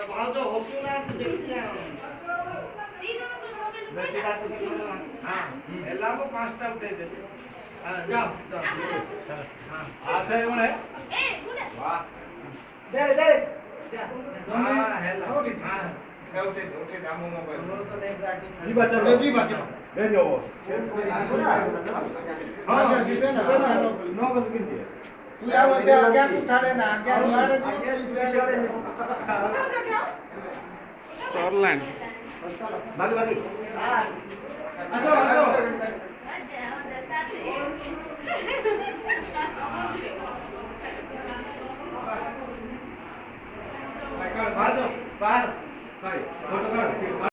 भाउजू हँसू ना बेसी बेसी बात हाँ ಎಲ್ಲಾಗೂ ಪಾಸ್ಟ್ ಔಟ್ ಇದೆ जाओ हाँ आशा है कौन है वाह दे दे हाँ हेलो हाँ उठे दामो मोबाइल जी बच्चा ले जाओ हाँ जी पे ना 9 बजे कितनी है तू क्या तू छाड़े ना क्या छाड़े Sorland. बाकी बाकी आसो बाहर बाहर फोटो